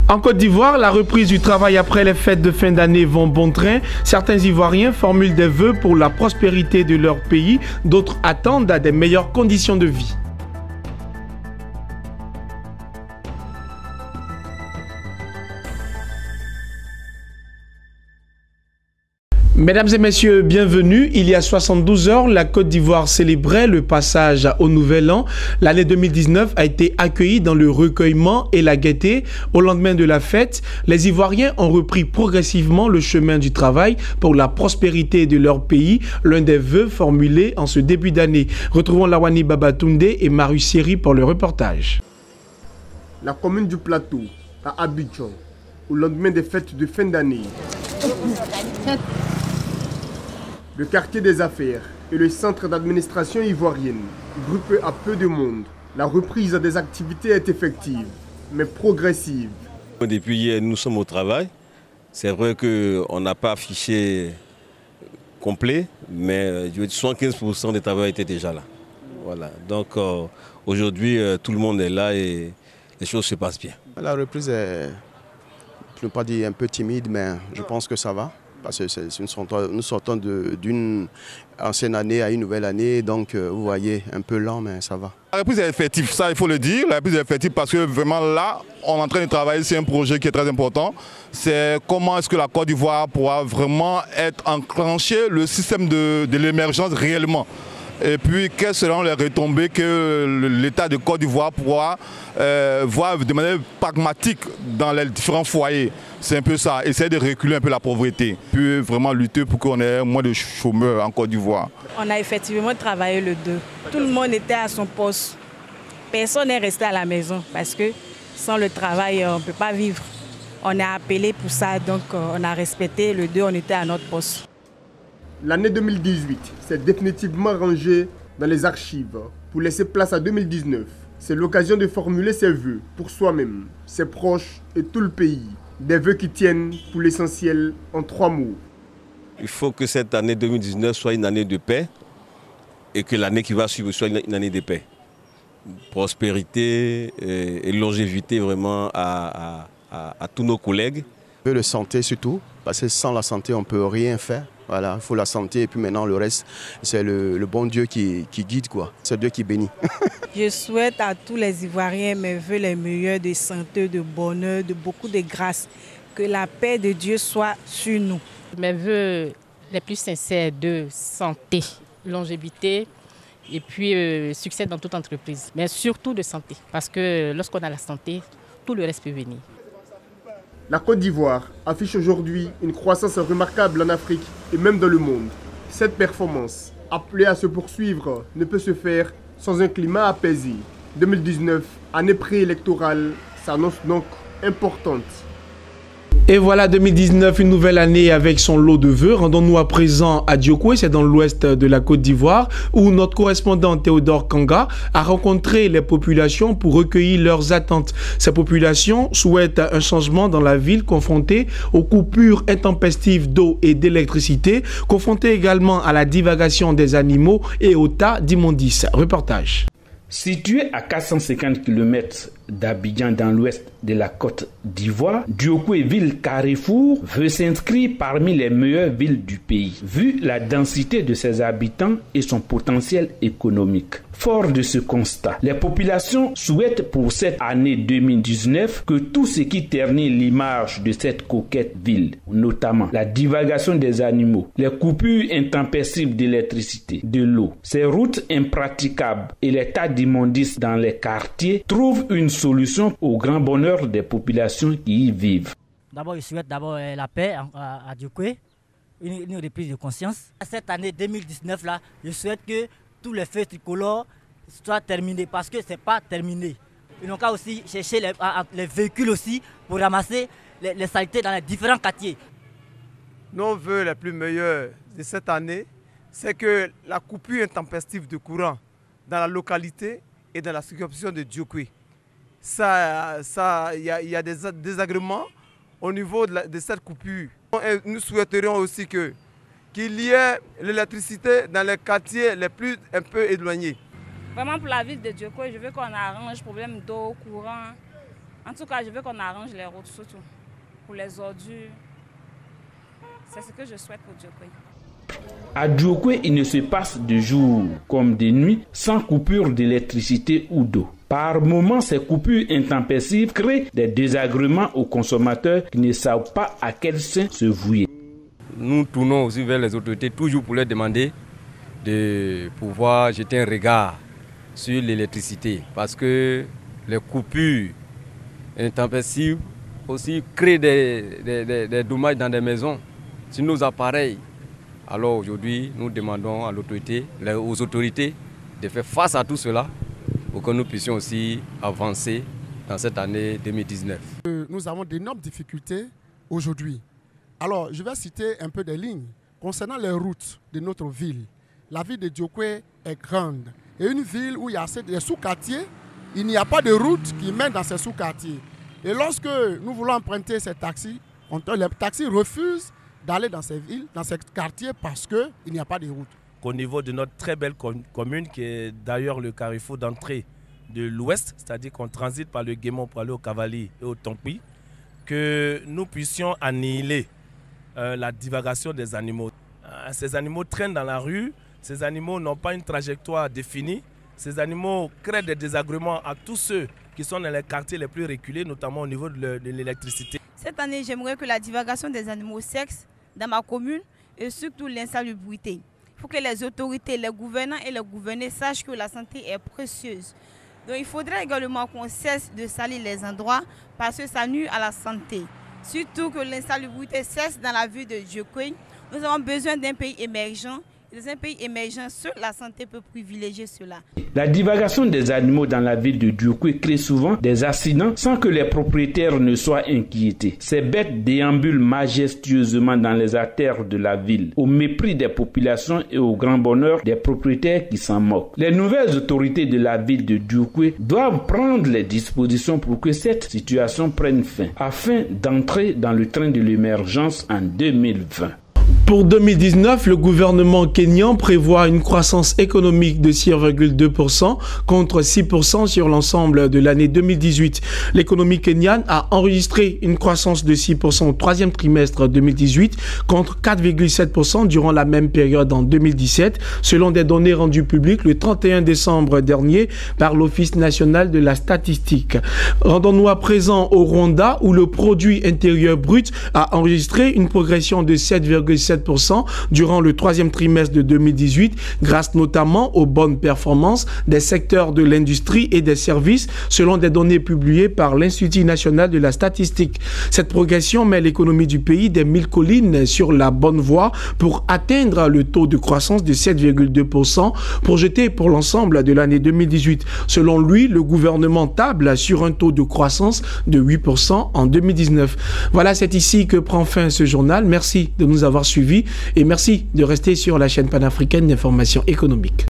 En Côte d'Ivoire, la reprise du travail après les fêtes de fin d'année vont bon train. Certains Ivoiriens formulent des vœux pour la prospérité de leur pays, d'autres attendent à des meilleures conditions de vie. Mesdames et messieurs, bienvenue. Il y a 72 heures, la Côte d'Ivoire célébrait le passage au Nouvel An. L'année 2019 a été accueillie dans le recueillement et la gaieté. Au lendemain de la fête, les Ivoiriens ont repris progressivement le chemin du travail pour la prospérité de leur pays, l'un des vœux formulés en ce début d'année. Retrouvons Lawani Babatunde et Marius Seri pour le reportage. La commune du Plateau, à Abidjan, au lendemain des fêtes de fin d'année. Le quartier des affaires et le centre d'administration ivoirienne groupent peu à peu de monde. La reprise des activités est effective, mais progressive. Depuis hier, nous sommes au travail. C'est vrai qu'on n'a pas affiché complet, mais 75% des travailleurs étaient déjà là. Voilà. Donc aujourd'hui, tout le monde est là et les choses se passent bien. La reprise est, je ne veux pas dire un peu timide, mais je pense que ça va. Parce que nous sortons d'une ancienne année à une nouvelle année, donc vous voyez, un peu lent, mais ça va. La reprise est effective, ça il faut le dire. La reprise est effective parce que vraiment là, on est en train de travailler sur un projet qui est très important. C'est comment est-ce que la Côte d'Ivoire pourra vraiment être enclenché le système de l'émergence réellement. Et puis, quelles seront les retombées que l'État de Côte d'Ivoire pourra voir de manière pragmatique dans les différents foyers. C'est un peu ça, essayer de reculer un peu la pauvreté, puis vraiment lutter pour qu'on ait moins de chômeurs en Côte d'Ivoire. On a effectivement travaillé le 2. Tout le monde était à son poste. Personne n'est resté à la maison parce que sans le travail, on ne peut pas vivre. On est appelé pour ça, donc on a respecté le 2, on était à notre poste. L'année 2018 s'est définitivement rangée dans les archives pour laisser place à 2019. C'est l'occasion de formuler ses vœux pour soi-même, ses proches et tout le pays. Des vœux qui tiennent pour l'essentiel en 3 mots. Il faut que cette année 2019 soit une année de paix et que l'année qui va suivre soit une année de paix. Prospérité et longévité vraiment à tous nos collègues. De santé surtout, parce que sans la santé on ne peut rien faire. Voilà, il faut la santé et puis maintenant le reste, c'est le bon Dieu qui guide quoi. C'est Dieu qui bénit. Je souhaite à tous les Ivoiriens mes vœux les meilleurs de santé, de bonheur, de beaucoup de grâce. Que la paix de Dieu soit sur nous. Mes vœux les plus sincères de santé, longévité et puis succès dans toute entreprise. Mais surtout de santé, parce que lorsqu'on a la santé, tout le reste peut venir. La Côte d'Ivoire affiche aujourd'hui une croissance remarquable en Afrique et même dans le monde. Cette performance, appelée à se poursuivre, ne peut se faire sans un climat apaisé. 2019, année préélectorale, s'annonce donc importante. Et voilà 2019, une nouvelle année avec son lot de vœux. Rendons-nous à présent à Diokwe, c'est dans l'ouest de la Côte d'Ivoire, où notre correspondant Théodore Kanga a rencontré les populations pour recueillir leurs attentes. Ces populations souhaitent un changement dans la ville, confrontée aux coupures intempestives d'eau et d'électricité, confrontée également à la divagation des animaux et au tas d'immondices. Reportage. Situé à 450 km d'Abidjan dans l'ouest de la Côte d'Ivoire, Diokwe, ville carrefour, veut s'inscrire parmi les meilleures villes du pays, vu la densité de ses habitants et son potentiel économique. Fort de ce constat, les populations souhaitent pour cette année 2019 que tout ce qui ternit l'image de cette coquette ville, notamment la divagation des animaux, les coupures intempestives d'électricité, de l'eau, ces routes impraticables et les tas d'immondices dans les quartiers, trouvent une solution au grand bonheur des populations qui y vivent. D'abord, je souhaite la paix à Diokwe, une reprise de conscience. Cette année 2019 là, je souhaite que tous les feux tricolores soient terminés parce que ce n'est pas terminé. Ils n'ont qu'à aussi chercher les véhicules aussi pour ramasser les saletés dans les différents quartiers. Nos vœux les plus meilleurs de cette année, c'est que la coupure intempestive de courant dans la localité et dans la circonscription de Diokwe. Il y a des désagréments au niveau de cette coupure. Et nous souhaiterions aussi qu'il y ait l'électricité dans les quartiers les plus un peu éloignés. Vraiment pour la ville de Diokwe, je veux qu'on arrange le problème d'eau, courant, En tout cas, je veux qu'on arrange les routes, surtout pour les ordures. C'est ce que je souhaite pour Diokwé. À Diokwé, il ne se passe de jour comme de nuit sans coupure d'électricité ou d'eau. Par moments, ces coupures intempestives créent des désagréments aux consommateurs qui ne savent pas à quel sein se vouer. Nous tournons aussi vers les autorités, toujours pour leur demander de pouvoir jeter un regard sur l'électricité. Parce que les coupures intempestives aussi créent des dommages dans des maisons, sur nos appareils. Alors aujourd'hui, nous demandons à aux autorités de faire face à tout cela pour que nous puissions aussi avancer dans cette année 2019. Nous avons d'énormes difficultés aujourd'hui. Alors, je vais citer un peu des lignes. Concernant les routes de notre ville, la ville de Diokwé est grande. Et une ville où il y a assez de sous-quartiers, il n'y a pas de route qui mène dans ces sous-quartiers. Et lorsque nous voulons emprunter ces taxis, les taxis refusent d'aller dans ces villes, dans ces quartiers parce qu'il n'y a pas de route. Au niveau de notre très belle commune, qui est d'ailleurs le carrefour d'entrée de l'Ouest, c'est-à-dire qu'on transite par le Guémon pour aller au Cavalier et au Tompi, que nous puissions annihiler la divagation des animaux. Ces animaux traînent dans la rue, ces animaux n'ont pas une trajectoire définie, ces animaux créent des désagréments à tous ceux qui sont dans les quartiers les plus reculés, notamment au niveau de l'électricité. Cette année, j'aimerais que la divagation des animaux cesse dans ma commune et surtout l'insalubrité. Il faut que les autorités, les gouvernants et les gouvernés sachent que la santé est précieuse. Donc il faudrait également qu'on cesse de salir les endroits parce que ça nuit à la santé. Surtout que l'insalubrité cesse dans la ville de Diokwé. Nous avons besoin d'un pays émergent. Dans un pays émergent, seule la santé peut privilégier cela. La divagation des animaux dans la ville de Diokwé crée souvent des accidents sans que les propriétaires ne soient inquiétés. Ces bêtes déambulent majestueusement dans les artères de la ville, au mépris des populations et au grand bonheur des propriétaires qui s'en moquent. Les nouvelles autorités de la ville de Diokwé doivent prendre les dispositions pour que cette situation prenne fin, afin d'entrer dans le train de l'émergence en 2020. Pour 2019, le gouvernement kényan prévoit une croissance économique de 6,2% contre 6% sur l'ensemble de l'année 2018. L'économie kenyane a enregistré une croissance de 6% au troisième trimestre 2018 contre 4,7% durant la même période en 2017, selon des données rendues publiques le 31 décembre dernier par l'Office national de la statistique. Rendons-nous à présent au Rwanda où le produit intérieur brut a enregistré une progression de 7,7% durant le troisième trimestre de 2018, grâce notamment aux bonnes performances des secteurs de l'industrie et des services, selon des données publiées par l'Institut national de la statistique. Cette progression met l'économie du pays des 1000 collines sur la bonne voie pour atteindre le taux de croissance de 7,2% projeté pour l'ensemble de l'année 2018. Selon lui, le gouvernement table sur un taux de croissance de 8% en 2019. Voilà, c'est ici que prend fin ce journal. Merci de nous avoir suivis et merci de rester sur la chaîne panafricaine d'information économique.